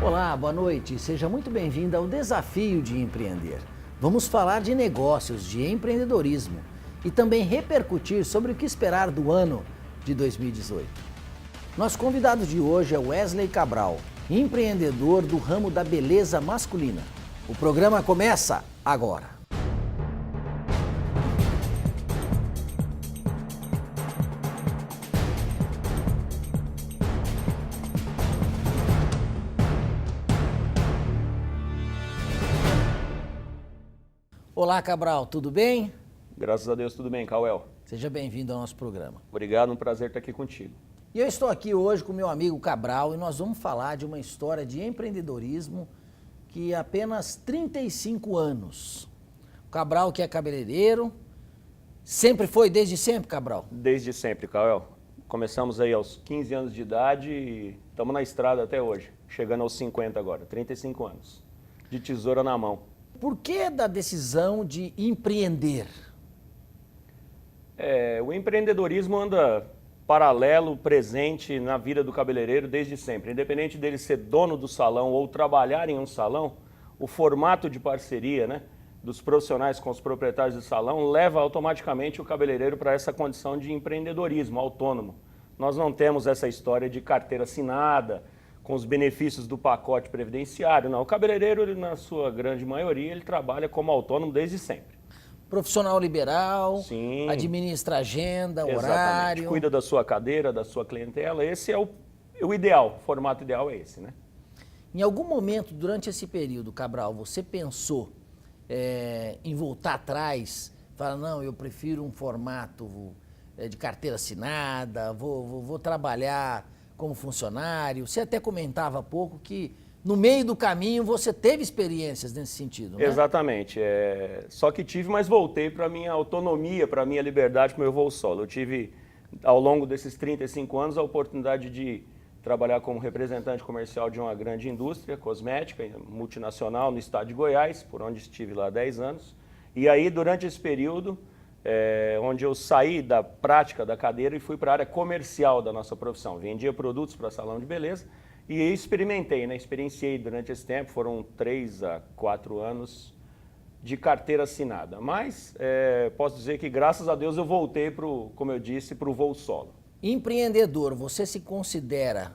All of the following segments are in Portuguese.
Olá, boa noite. Seja muito bem-vindo ao Desafio de Empreender. Vamos falar de negócios, de empreendedorismo e também repercutir sobre o que esperar do ano de 2018. Nosso convidado de hoje é Wesley Cabral, empreendedor do ramo da beleza masculina. O programa começa agora. Olá, Cabral, tudo bem? Graças a Deus, tudo bem, Cauel. Seja bem-vindo ao nosso programa. Obrigado, um prazer estar aqui contigo. E eu estou aqui hoje com meu amigo Cabral e nós vamos falar de uma história de empreendedorismo que há apenas 35 anos. O Cabral, que é cabeleireiro, sempre foi, desde sempre, Cabral? Desde sempre, Cauel. Começamos aí aos 15 anos de idade e estamos na estrada até hoje, chegando aos 50 agora, 35 anos, de tesoura na mão. Por que da decisão de empreender? O empreendedorismo anda paralelo, presente na vida do cabeleireiro desde sempre. Independente dele ser dono do salão ou trabalhar em um salão, o formato de parceria, né, dos profissionais com os proprietários do salão leva automaticamente o cabeleireiro para essa condição de empreendedorismo autônomo. Nós não temos essa história de carteira assinada, com os benefícios do pacote previdenciário. Não, o cabeleireiro, ele, na sua grande maioria, ele trabalha como autônomo desde sempre. Profissional liberal, Sim, administra agenda, exatamente. horário. Cuida da sua cadeira, da sua clientela. Esse é o ideal, o formato ideal é esse, né? Em algum momento, durante esse período, Cabral, você pensou em voltar atrás? Falar, não, eu prefiro um formato de carteira assinada, vou trabalhar como funcionário. Você até comentava há pouco que no meio do caminho você teve experiências nesse sentido, né? Exatamente. Só que tive, mas voltei para a minha autonomia, para a minha liberdade, para o meu voo solo. Eu tive, ao longo desses 35 anos, a oportunidade de trabalhar como representante comercial de uma grande indústria cosmética, multinacional, no estado de Goiás, por onde estive lá há 10 anos. E aí, durante esse período, onde eu saí da prática da cadeira e fui para a área comercial da nossa profissão. Vendia produtos para salão de beleza e experimentei, né? Experienciei durante esse tempo, foram 3 a 4 anos de carteira assinada. Mas posso dizer que, graças a Deus, eu voltei, como eu disse, para o voo solo. Empreendedor, você se considera,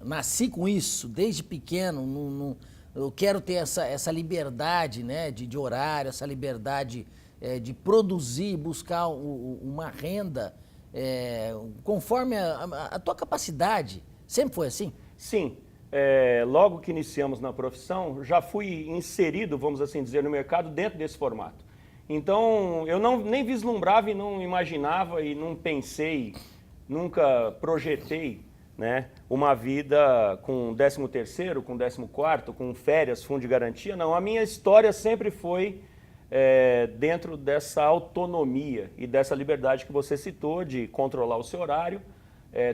nasci com isso desde pequeno, eu quero ter essa liberdade, né, de horário, essa liberdade de produzir, buscar uma renda conforme a tua capacidade. Sempre foi assim? Sim. Logo que iniciamos na profissão, já fui inserido, vamos assim dizer, no mercado dentro desse formato. Então, eu nem vislumbrava e não imaginava e não pensei, nunca projetei, né, uma vida com 13º, com 14º, com férias, fundo de garantia. Não, a minha história sempre foi dentro dessa autonomia e dessa liberdade que você citou de controlar o seu horário.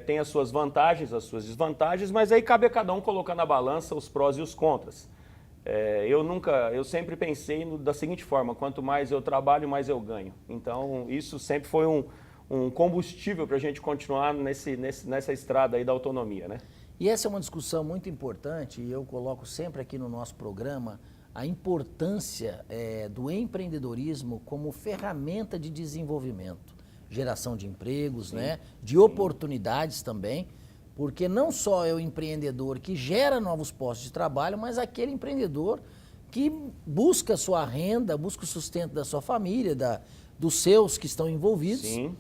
Tem as suas vantagens, as suas desvantagens, mas aí cabe a cada um colocar na balança os prós e os contras. Eu sempre pensei da seguinte forma: quanto mais eu trabalho, mais eu ganho. Então isso sempre foi um combustível para a gente continuar nessa estrada aí da autonomia, né? E essa é uma discussão muito importante e eu coloco sempre aqui no nosso programa a importância do empreendedorismo como ferramenta de desenvolvimento, geração de empregos, sim, né, de oportunidades também, porque não só é o empreendedor que gera novos postos de trabalho, mas aquele empreendedor que busca a sua renda, busca o sustento da sua família, dos seus que estão envolvidos. Sim.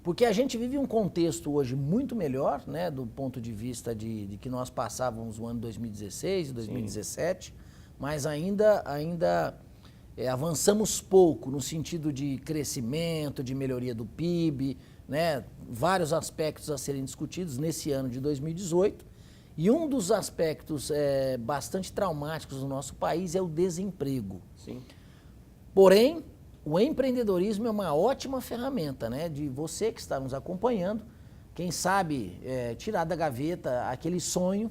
Porque a gente vive um contexto hoje muito melhor, né, do ponto de vista de que nós passávamos o ano 2016 e 2017, sim, mas ainda avançamos pouco no sentido de crescimento, de melhoria do PIB, né, vários aspectos a serem discutidos nesse ano de 2018. E um dos aspectos bastante traumáticos do nosso país é o desemprego. Sim. Porém, o empreendedorismo é uma ótima ferramenta, né, de você que está nos acompanhando, quem sabe tirar da gaveta aquele sonho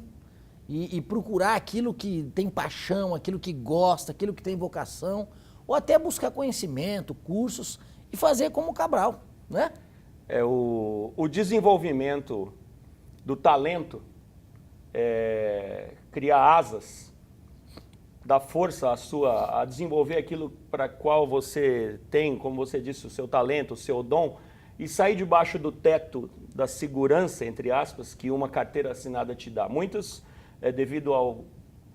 e procurar aquilo que tem paixão, aquilo que gosta, aquilo que tem vocação, ou até buscar conhecimento, cursos e fazer como o Cabral, né? o desenvolvimento do talento, criar asas, dar força a desenvolver aquilo para qual você tem, como você disse, o seu talento, o seu dom, e sair debaixo do teto da segurança, entre aspas, que uma carteira assinada te dá. Muitos, devido ao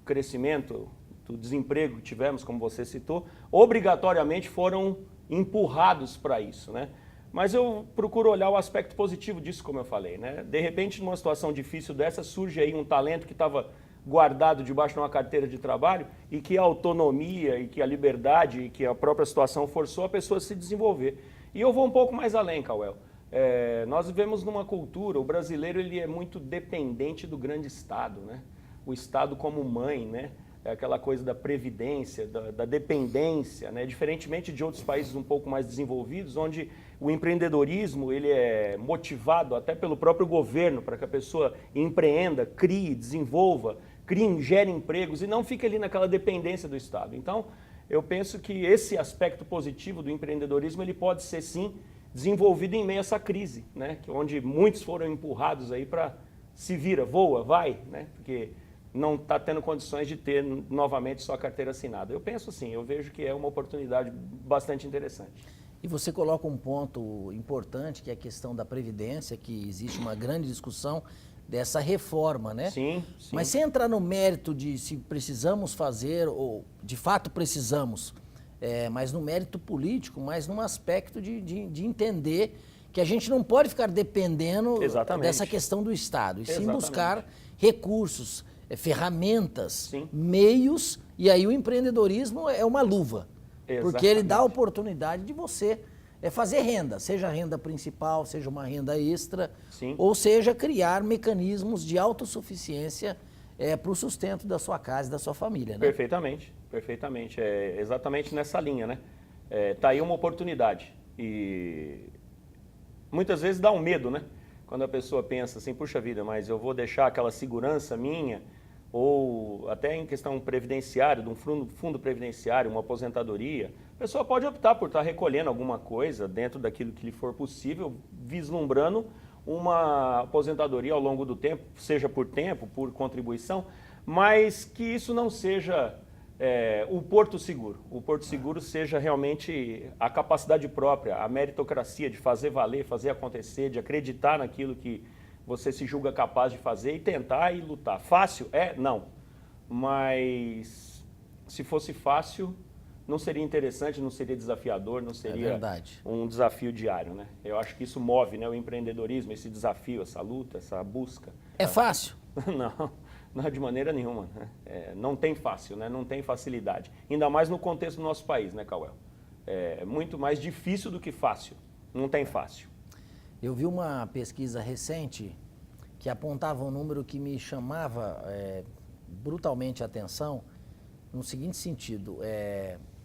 crescimento do desemprego que tivemos, como você citou, obrigatoriamente foram empurrados para isso, né? Mas eu procuro olhar o aspecto positivo disso, como eu falei, né? De repente, numa situação difícil dessa, surge aí um talento que estava guardado debaixo de uma carteira de trabalho e que a autonomia e que a liberdade e que a própria situação forçou a pessoa a se desenvolver. E eu vou um pouco mais além, Cauel. Nós vivemos numa cultura, o brasileiro ele é muito dependente do grande Estado, né? O Estado como mãe, né? É aquela coisa da previdência, da dependência, né? Diferentemente de outros países um pouco mais desenvolvidos, onde o empreendedorismo ele é motivado até pelo próprio governo para que a pessoa empreenda, crie, desenvolva, gere empregos e não fique ali naquela dependência do Estado. Então, eu penso que esse aspecto positivo do empreendedorismo ele pode ser sim desenvolvido em meio a essa crise, né? Onde muitos foram empurrados aí para se vira, voa, vai, né? Porque não está tendo condições de ter novamente sua carteira assinada. Eu penso assim, eu vejo que é uma oportunidade bastante interessante. E você coloca um ponto importante, que é a questão da Previdência, que existe uma grande discussão dessa reforma, né? Sim, sim. Mas sem entrar no mérito de se precisamos fazer, ou de fato precisamos, mas no mérito político, mas num aspecto de entender que a gente não pode ficar dependendo dessa questão do Estado, e sim buscar recursos, ferramentas, sim, meios, e aí o empreendedorismo é uma luva. Exatamente. Porque ele dá a oportunidade de você fazer renda, seja renda principal, seja uma renda extra, sim, ou seja, criar mecanismos de autossuficiência para o sustento da sua casa e da sua família. Né? Perfeitamente, perfeitamente. É exatamente nessa linha, né? Tá aí uma oportunidade. E muitas vezes dá um medo, né? Quando a pessoa pensa assim, puxa vida, mas eu vou deixar aquela segurança minha, ou até em questão previdenciária, de um fundo previdenciário, uma aposentadoria, a pessoa pode optar por estar recolhendo alguma coisa dentro daquilo que lhe for possível, vislumbrando uma aposentadoria ao longo do tempo, seja por tempo, por contribuição, mas que isso não seja o porto seguro. O porto seguro seja realmente a capacidade própria, a meritocracia de fazer valer, fazer acontecer, de acreditar naquilo que você se julga capaz de fazer e tentar e lutar. Fácil? Não. Mas se fosse fácil, não seria interessante, não seria desafiador, não seria um desafio diário, né? Eu acho que isso move, né, o empreendedorismo, esse desafio, essa luta, essa busca. É fácil? Não, de maneira nenhuma. Né? Não tem fácil, né? Não tem facilidade. Ainda mais no contexto do nosso país, né, Cauel? É muito mais difícil do que fácil. Não tem fácil. Eu vi uma pesquisa recente que apontava um número que me chamava brutalmente a atenção, no seguinte sentido,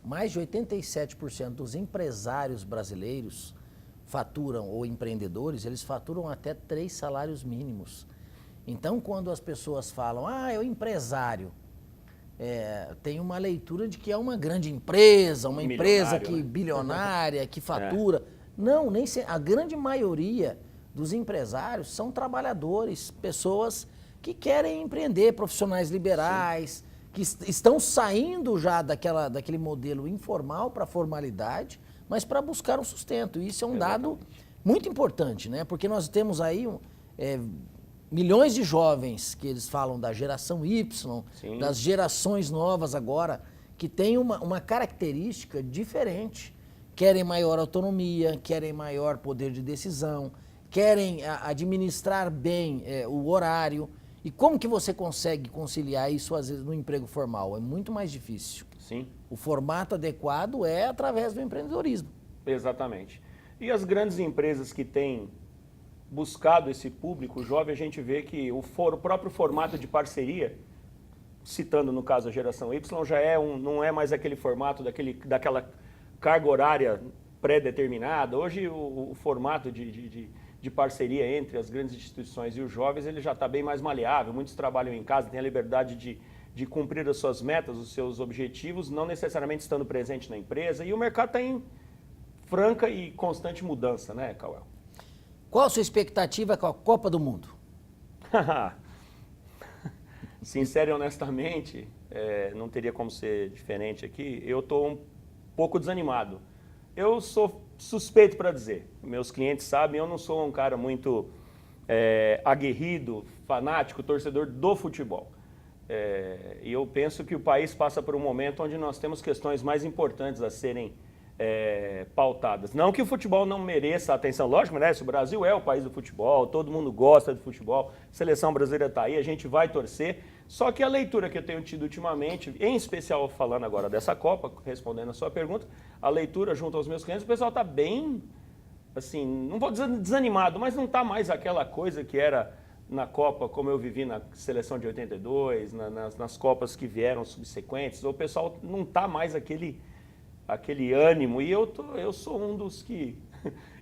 mais de 87% dos empresários brasileiros faturam, ou empreendedores, eles faturam até 3 salários mínimos. Então, quando as pessoas falam, é o empresário, tem uma leitura de que é uma grande empresa, uma empresa que bilionária, que fatura. Não, nem a grande maioria dos empresários são trabalhadores, pessoas que querem empreender, profissionais liberais, sim, que estão saindo já daquele modelo informal para a formalidade, mas para buscar um sustento. E isso é um dado muito importante, né? Porque nós temos aí milhões de jovens, que eles falam da geração Y, sim, das gerações novas agora, que têm uma característica diferente. Querem maior autonomia, querem maior poder de decisão, querem administrar bem o horário. E como que você consegue conciliar isso, às vezes, no emprego formal? É muito mais difícil. Sim. O formato adequado é através do empreendedorismo. Exatamente. E as grandes empresas que têm buscado esse público jovem, a gente vê que o próprio formato de parceria, citando no caso a geração Y, já não é mais aquele formato daquela carga horária pré-determinada. Hoje o formato de parceria entre as grandes instituições e os jovens ele já está bem mais maleável. Muitos trabalham em casa, têm a liberdade de cumprir as suas metas, os seus objetivos, não necessariamente estando presente na empresa. E o mercado está em franca e constante mudança, né, Cauel? Qual a sua expectativa com a Copa do Mundo? Sincero e honestamente, não teria como ser diferente aqui, eu estou um pouco desanimado. Eu sou suspeito para dizer, meus clientes sabem, eu não sou um cara muito aguerrido, fanático, torcedor do futebol. E eu penso que o país passa por um momento onde nós temos questões mais importantes a serem pautadas. Não que o futebol não mereça atenção, lógico, merece, o Brasil é o país do futebol, todo mundo gosta do futebol, a seleção brasileira está aí, a gente vai torcer, só que a leitura que eu tenho tido ultimamente, em especial falando agora dessa Copa, respondendo a sua pergunta, a leitura junto aos meus clientes, o pessoal está bem, assim, não vou dizer desanimado, mas não está mais aquela coisa que era na Copa, como eu vivi na seleção de 82, nas Copas que vieram subsequentes, o pessoal não está mais aquele ânimo, e eu sou um dos que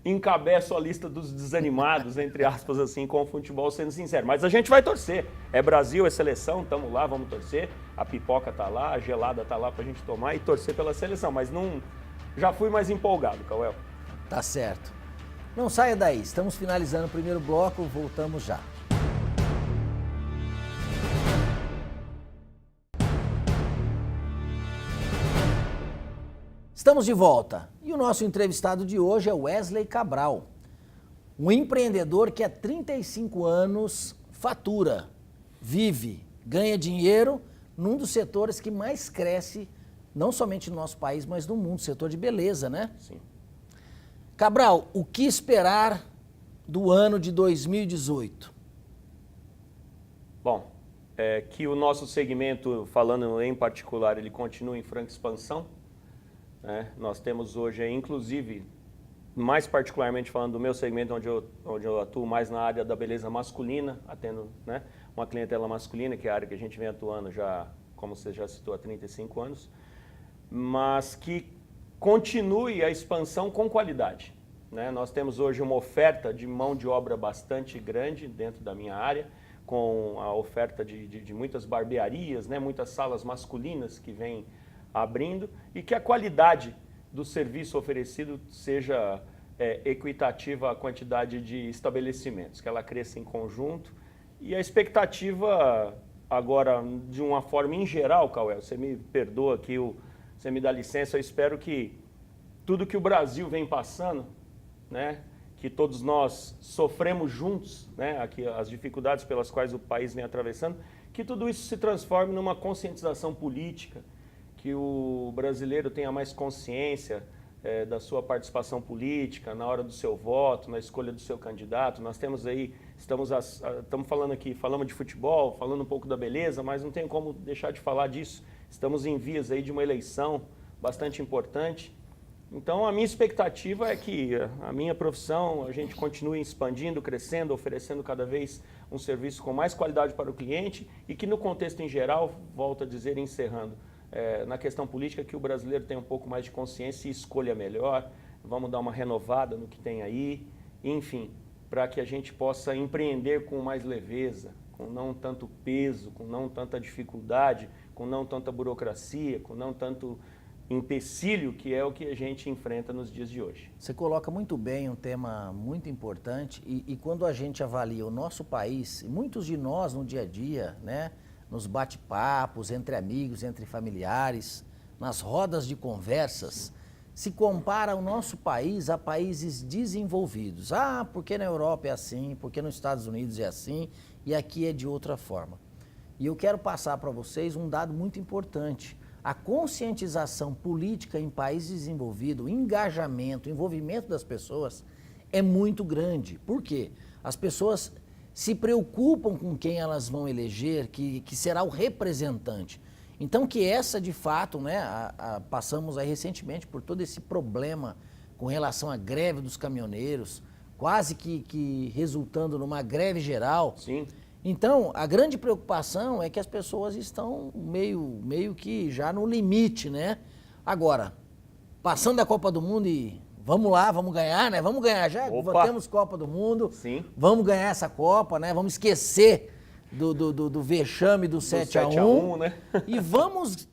encabeço a lista dos desanimados, entre aspas, assim, com o futebol, sendo sincero. Mas a gente vai torcer. É Brasil, é seleção, estamos lá, vamos torcer. A pipoca tá lá, a gelada tá lá pra gente tomar e torcer pela seleção. Mas não, já fui mais empolgado, Cauel. Tá certo. Não saia daí, estamos finalizando o primeiro bloco, voltamos já. Estamos de volta e o nosso entrevistado de hoje é Wesley Cabral, um empreendedor que há 35 anos fatura, vive, ganha dinheiro num dos setores que mais cresce, não somente no nosso país, mas no mundo, setor de beleza, né? Sim. Cabral, o que esperar do ano de 2018? Bom, que o nosso segmento, falando em particular, ele continue em franca expansão. Nós temos hoje, inclusive, mais particularmente falando do meu segmento, onde eu atuo mais na área da beleza masculina, atendo uma clientela masculina, que é a área que a gente vem atuando já, como você já citou, há 35 anos, mas que continue a expansão com qualidade. Nós temos hoje uma oferta de mão de obra bastante grande dentro da minha área, com a oferta de muitas barbearias, muitas salas masculinas que vêm abrindo, e que a qualidade do serviço oferecido seja equitativa à quantidade de estabelecimentos, que ela cresça em conjunto. E a expectativa agora, de uma forma em geral, Cauel, você me perdoa aqui, você me dá licença, eu espero que tudo que o Brasil vem passando, que todos nós sofremos juntos, aqui, as dificuldades pelas quais o país vem atravessando, que tudo isso se transforme numa conscientização política, que o brasileiro tenha mais consciência da sua participação política, na hora do seu voto, na escolha do seu candidato. Nós temos aí, estamos falando aqui, falamos de futebol, falando um pouco da beleza, mas não tem como deixar de falar disso. Estamos em vias aí de uma eleição bastante importante. Então, a minha expectativa é que a minha profissão, a gente continue expandindo, crescendo, oferecendo cada vez um serviço com mais qualidade para o cliente e que no contexto em geral, volto a dizer, encerrando, na questão política, que o brasileiro tenha um pouco mais de consciência e escolha melhor, vamos dar uma renovada no que tem aí, enfim, para que a gente possa empreender com mais leveza, com não tanto peso, com não tanta dificuldade, com não tanta burocracia, com não tanto empecilho, que é o que a gente enfrenta nos dias de hoje. Você coloca muito bem um tema muito importante e quando a gente avalia o nosso país, muitos de nós no dia a dia, nos bate-papos, entre amigos, entre familiares, nas rodas de conversas, se compara o nosso país a países desenvolvidos. Ah, porque na Europa é assim, porque nos Estados Unidos é assim e aqui é de outra forma. E eu quero passar para vocês um dado muito importante. A conscientização política em países desenvolvidos, o engajamento, o envolvimento das pessoas é muito grande. Por quê? As pessoas se preocupam com quem elas vão eleger, que será o representante. Então que essa, de fato, passamos aí recentemente por todo esse problema com relação à greve dos caminhoneiros, quase que resultando numa greve geral. Sim. Então, a grande preocupação é que as pessoas estão meio que já no limite, Agora, passando da Copa do Mundo e vamos lá, vamos ganhar, Vamos ganhar já, temos Copa do Mundo. Sim. Vamos ganhar essa Copa, Vamos esquecer do vexame do 7-1. Do 7-1, E vamos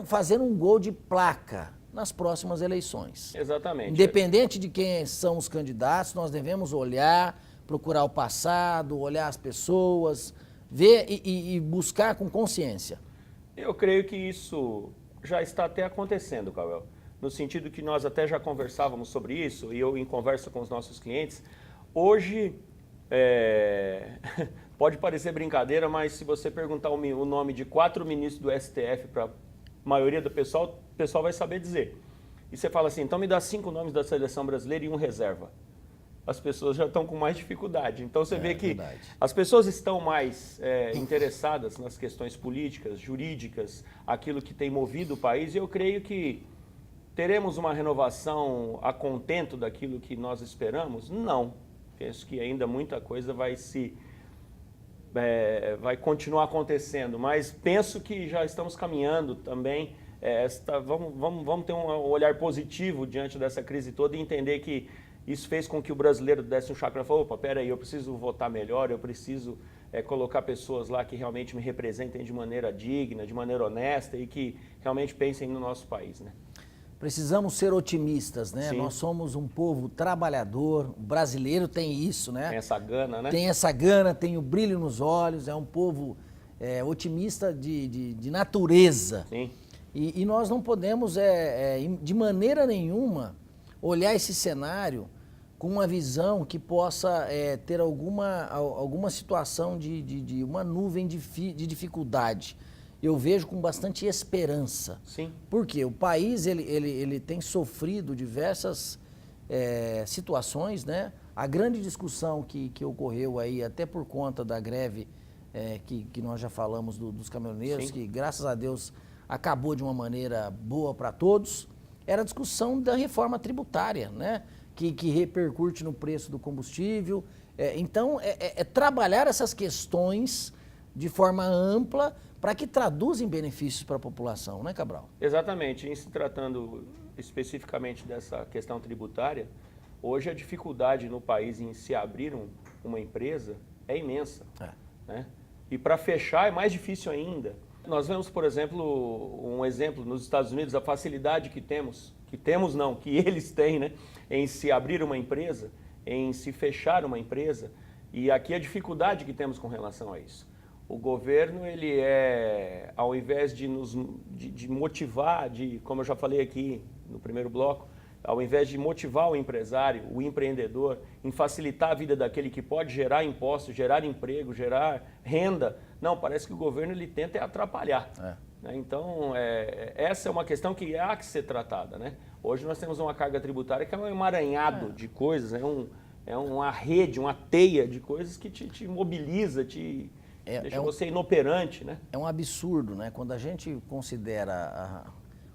fazer um gol de placa. nas próximas eleições. Exatamente. Independente de quem são os candidatos, nós devemos olhar, procurar o passado, olhar as pessoas, ver e buscar com consciência. Eu creio que isso já está até acontecendo, Cauel, no sentido que nós até já conversávamos sobre isso, e eu em conversa com os nossos clientes. Hoje, pode parecer brincadeira, mas se você perguntar o nome de 4 ministros do STF para a maioria do pessoal, o pessoal vai saber dizer. E você fala assim, então me dá 5 nomes da seleção brasileira e um reserva. As pessoas já estão com mais dificuldade. Então você vê que verdade. As pessoas estão mais interessadas nas questões políticas, jurídicas, aquilo que tem movido o país, e eu creio que teremos uma renovação a contento daquilo que nós esperamos? Não. Penso que ainda muita coisa vai continuar acontecendo, mas penso que já estamos caminhando também. Vamos ter um olhar positivo diante dessa crise toda e entender que isso fez com que o brasileiro desse um chakra e falou, opa, peraí, eu preciso votar melhor, eu preciso colocar pessoas lá que realmente me representem de maneira digna, de maneira honesta e que realmente pensem no nosso país, né? Precisamos ser otimistas, né? Sim. Nós somos um povo trabalhador, o brasileiro tem isso, né? Tem essa gana, né? Tem essa gana, tem o brilho nos olhos, é um povo otimista de natureza. Sim. E nós não podemos, de maneira nenhuma, olhar esse cenário com uma visão que possa ter alguma situação de uma nuvem de dificuldade. Eu vejo com bastante esperança. Sim. Porque o país ele tem sofrido diversas situações, né? A grande discussão que ocorreu aí, até por conta da greve que nós já falamos dos caminhoneiros, Sim. que graças a Deus acabou de uma maneira boa para todos, era a discussão da reforma tributária, né? Que repercute no preço do combustível. Então, trabalhar essas questões de forma ampla para que traduzem benefícios para a população, né, Cabral? Exatamente. Em se tratando especificamente dessa questão tributária, hoje a dificuldade no país em se abrir uma empresa é imensa. Né? E para fechar é mais difícil ainda. Nós vemos, por exemplo, um exemplo nos Estados Unidos, a facilidade que eles têm, né, em se abrir uma empresa, em se fechar uma empresa, e aqui a dificuldade que temos com relação a isso. O governo, ele ao invés de motivar, como eu já falei aqui no primeiro bloco, ao invés de motivar o empresário, o empreendedor, em facilitar a vida daquele que pode gerar impostos, gerar emprego, gerar renda, não, parece que o governo ele tenta atrapalhar. Então, essa é uma questão que há que ser tratada, né? Hoje nós temos uma carga tributária que é um emaranhado de coisas, é uma rede, uma teia de coisas que te mobiliza, deixa você inoperante, né? É um absurdo, né? Quando a gente considera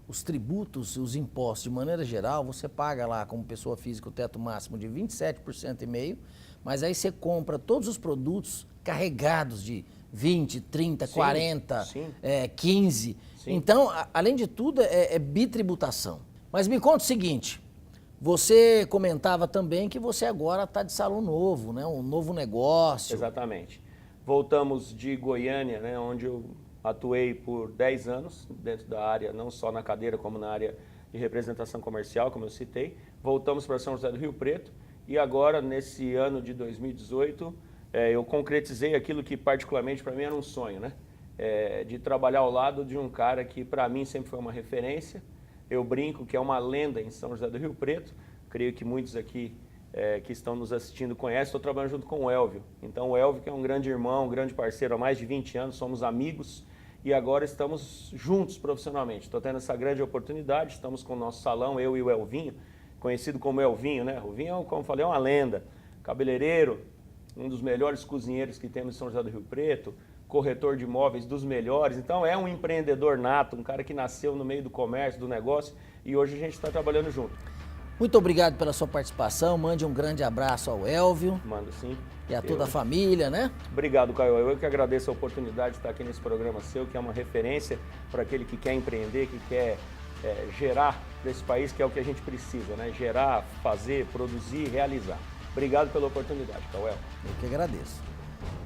os tributos, os impostos de maneira geral, você paga lá como pessoa física o teto máximo de 27,5%, mas aí você compra todos os produtos carregados de 20, 30, Sim, 40, sim. 15. Sim. Então, além de tudo, é bitributação. Mas me conta o seguinte, você comentava também que você agora está de salão novo, né? Um novo negócio. Exatamente. Voltamos de Goiânia, né, onde eu atuei por 10 anos dentro da área, não só na cadeira, como na área de representação comercial, como eu citei. Voltamos para São José do Rio Preto e agora, nesse ano de 2018, eu concretizei aquilo que particularmente para mim era um sonho, né? De trabalhar ao lado de um cara que para mim sempre foi uma referência. Eu brinco que é uma lenda em São José do Rio Preto, creio que muitos aqui que estão nos assistindo conhecem, estou trabalhando junto com o Elvio. Então o Elvio, que é um grande irmão, um grande parceiro há mais de 20 anos, somos amigos e agora estamos juntos profissionalmente. Estou tendo essa grande oportunidade, estamos com o nosso salão, eu e o Elvinho, conhecido como Elvinho, né? O Vinho, como eu falei, é uma lenda, cabeleireiro, um dos melhores cozinheiros que temos em São José do Rio Preto, corretor de imóveis dos melhores, então é um empreendedor nato, um cara que nasceu no meio do comércio, do negócio e hoje a gente está trabalhando junto. Muito obrigado pela sua participação, mande um grande abraço ao Elvio. Mando sim. E a toda a família, né? Obrigado, Caio. Eu que agradeço a oportunidade de estar aqui nesse programa seu, que é uma referência para aquele que quer empreender, que quer gerar desse país, que é o que a gente precisa, né? Gerar, fazer, produzir, realizar. Obrigado pela oportunidade, Caio. Eu que agradeço.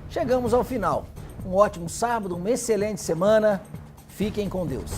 Chegamos ao final. Um ótimo sábado, uma excelente semana. Fiquem com Deus.